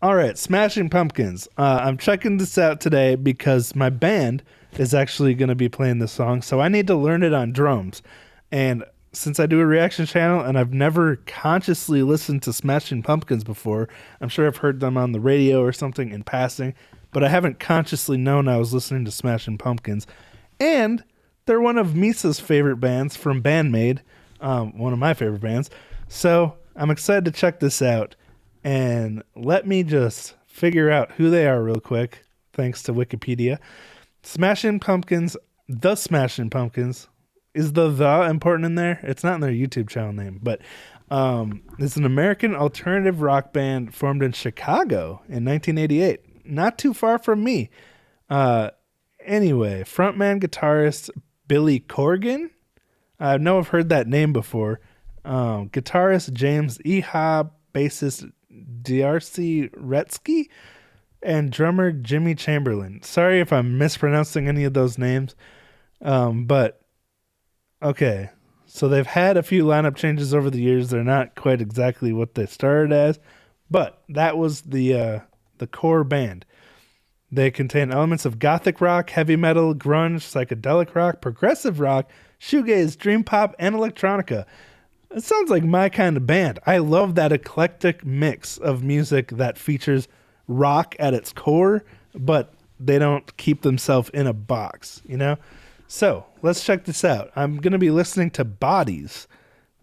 All right, Smashing Pumpkins. I'm checking this out today because my band is actually going to be playing this song, so I need to learn it on drums. And since I do a reaction channel and I've never consciously listened to Smashing Pumpkins before, I'm sure I've heard them on the radio or something in passing, but I haven't consciously known I was listening to Smashing Pumpkins. And they're one of Misa's favorite bands from Band-Maid, one of my favorite bands. So I'm excited to check this out. And let me just figure out who they are real quick, thanks to Wikipedia. Smashing Pumpkins, the Smashing Pumpkins. Is the important in there? It's not in their YouTube channel name, but it's an American alternative rock band formed in Chicago in 1988. Not too far from me. Anyway, frontman guitarist Billy Corgan. I know I've heard that name before. Guitarist James Ehab, bassist Darcy Retsky, and drummer Jimmy Chamberlain. Sorry if I'm mispronouncing any of those names, but okay. So they've had a few lineup changes over the years. They're not quite exactly what they started as, but that was the core band. They contain elements of gothic rock, heavy metal, grunge, psychedelic rock, progressive rock, shoegaze, dream pop, and electronica. It sounds like my kind of band. I love that eclectic mix of music that features rock at its core, but they don't keep themselves in a box, you know? So let's check this out. I'm going to be listening to Bodies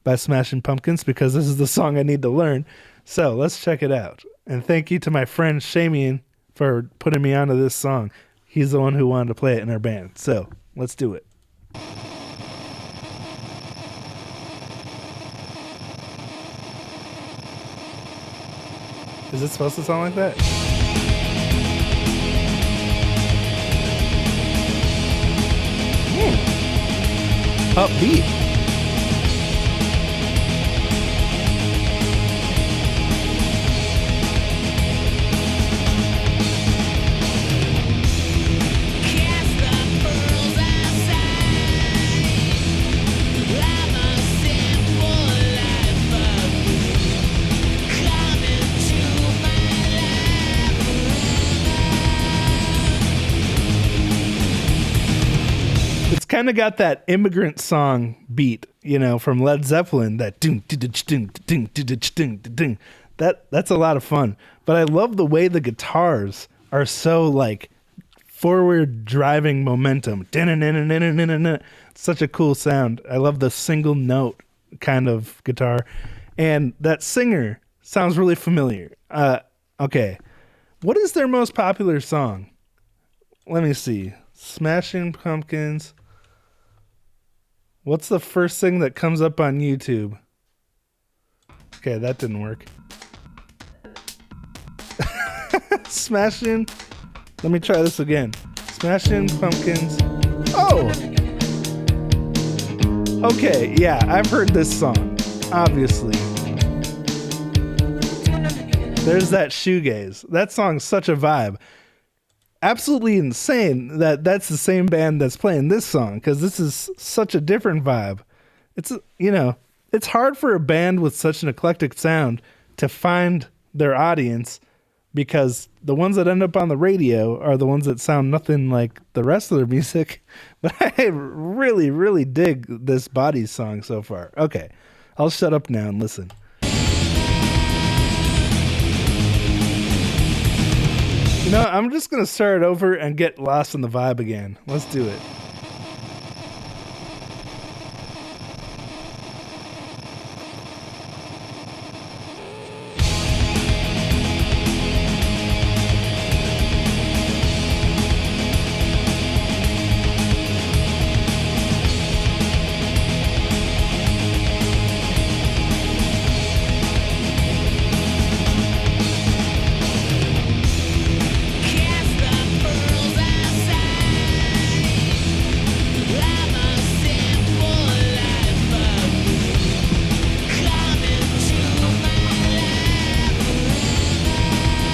by Smashing Pumpkins because this is the song I need to learn. So let's check it out. And thank you to my friend Shamian for putting me onto this song. He's the one who wanted to play it in our band. So let's do it. Is it supposed to sound like that? Upbeat. Kind of got that immigrant song beat, you know, from Led Zeppelin. That ding, ding, ding, ding, ding, ding. That's a lot of fun. But I love the way the guitars are so like forward driving momentum. Such a cool sound. I love the single note kind of guitar, and that singer sounds really familiar. Okay, what is their most popular song? Let me see. Smashing Pumpkins. What's the first thing that comes up on YouTube? Okay, that didn't work. Smashing. Let me try this again. Smashing Pumpkins. Oh! Okay, yeah, I've heard this song. Obviously. There's that shoegaze. That song's such a vibe. Absolutely insane that that's the same band that's playing this song, because this is such a different vibe. It's, you know, it's hard for a band with such an eclectic sound to find their audience, because the ones that end up on the radio are the ones that sound nothing like the rest of their music. But I really, really dig this Bodies song so far. Okay, I'll shut up now and listen. You know, I'm just going to start over and get lost in the vibe again. Let's do it.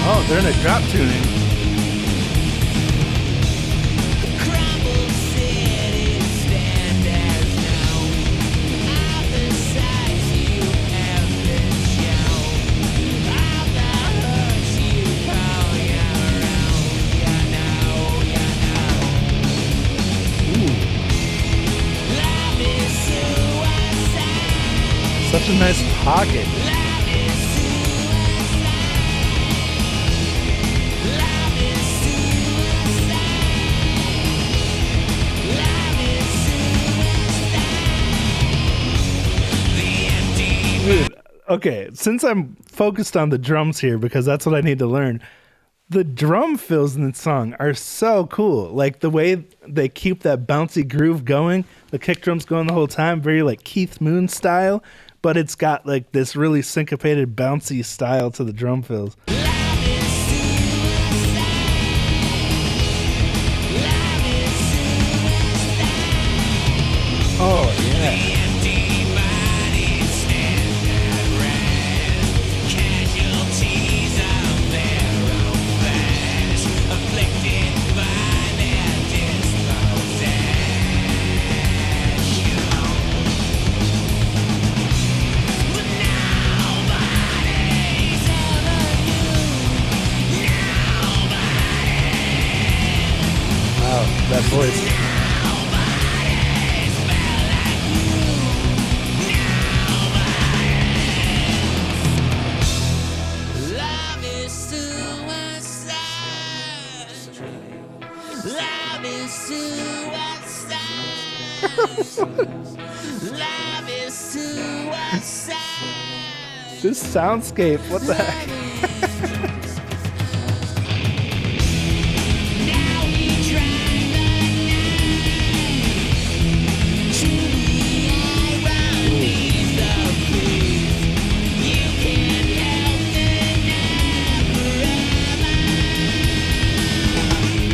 Oh, they're in a drop tuning. such a nice pocket. Dude, okay, since I'm focused on the drums here because that's what I need to learn, the drum fills in the song are so cool. Like the way they keep that bouncy groove going, the kick drums going the whole time, very like Keith Moon style, but it's got like this really syncopated bouncy style to the drum fills. Oh yeah. That voice. Love is suicide. Love is suicide. Love is suicide. This soundscape, what the heck?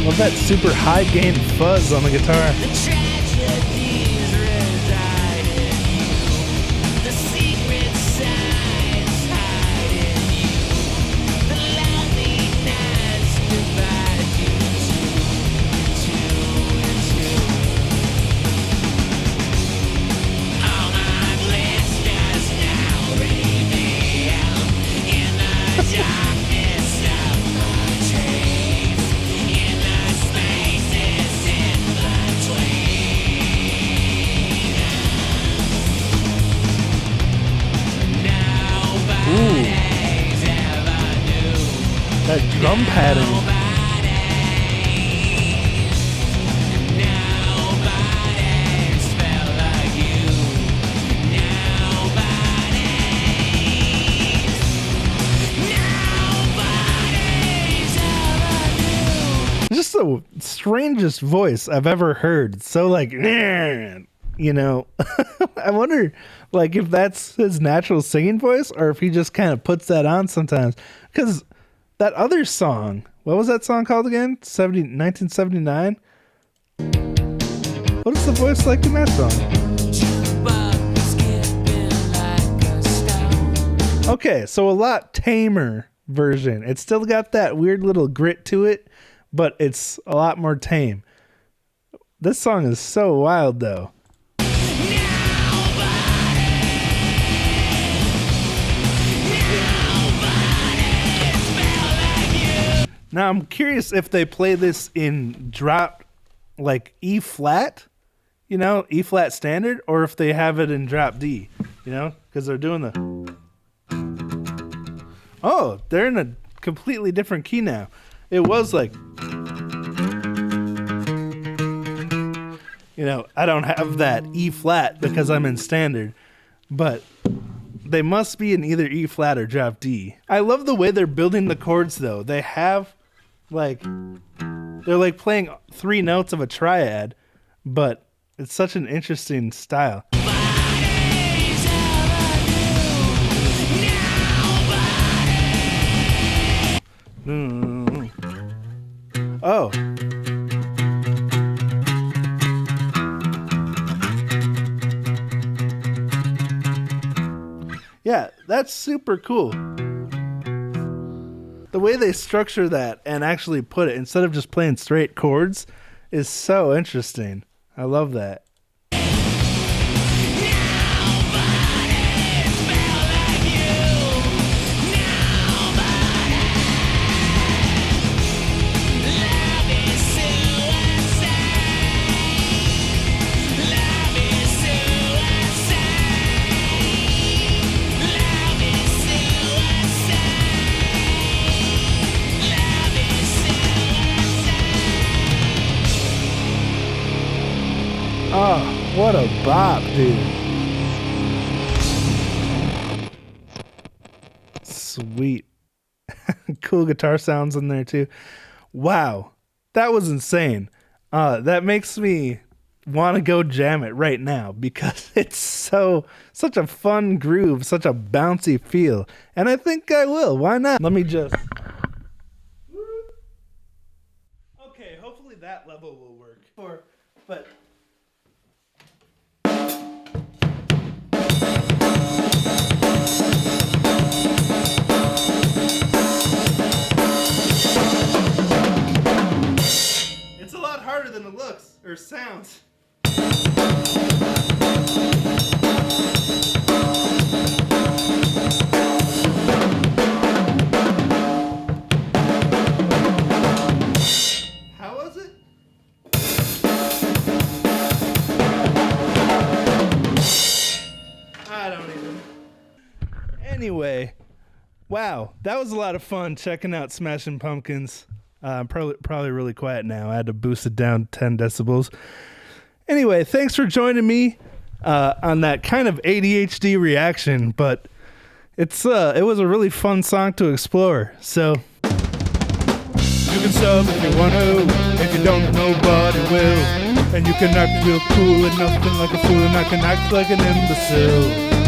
Love that super high gain fuzz on the guitar. The tragedies reside in you. The secret sides hide in you. The lonely nights divide you two and two. All my blisters now reveal in the darkness of my dreams. In the spaces in between. Nobody's ever knew. That drum pattern. Nobody's felt like you. Nobody's ever knew. Just the strangest voice I've ever heard. So like, you know, I wonder like if that's his natural singing voice or if he just kind of puts that on sometimes. Because that other song, what was that song called again? 1979? What is the voice like in that song? Jukebox skipping like a stone. Okay, so a lot tamer version. It's still got that weird little grit to it, but it's a lot more tame. This song is so wild though. Now I'm curious if they play this in drop, like E flat, you know, E flat standard, or if they have it in drop D, you know, because they're doing the. Oh, they're in a completely different key now. It was like, you know, I don't have that E flat because I'm in standard, but they must be in either E flat or drop D. I love the way they're building the chords though. They have like, they're like playing 3 notes of a triad, but it's such an interesting style. Oh. Yeah, that's super cool. The way they structure that and actually put it instead of just playing straight chords is so interesting. I love that. What a bop, dude. Sweet. Cool guitar sounds in there too. Wow. That was insane. That makes me want to go jam it right now because it's such a fun groove, such a bouncy feel. And I think I will. Why not? Let me just. Okay, hopefully that level will work. But it's a lot harder than it looks or sounds. How was it? I don't even. Anyway, wow, that was a lot of fun checking out Smashing Pumpkins. I'm probably really quiet now. I had to boost it down 10 decibels. Anyway, thanks for joining me on that kind of ADHD reaction, but it was a really fun song to explore. So you can sub if you want to. If you don't, nobody will. And you can act real cool and nothing like a fool, and I can act like an imbecile.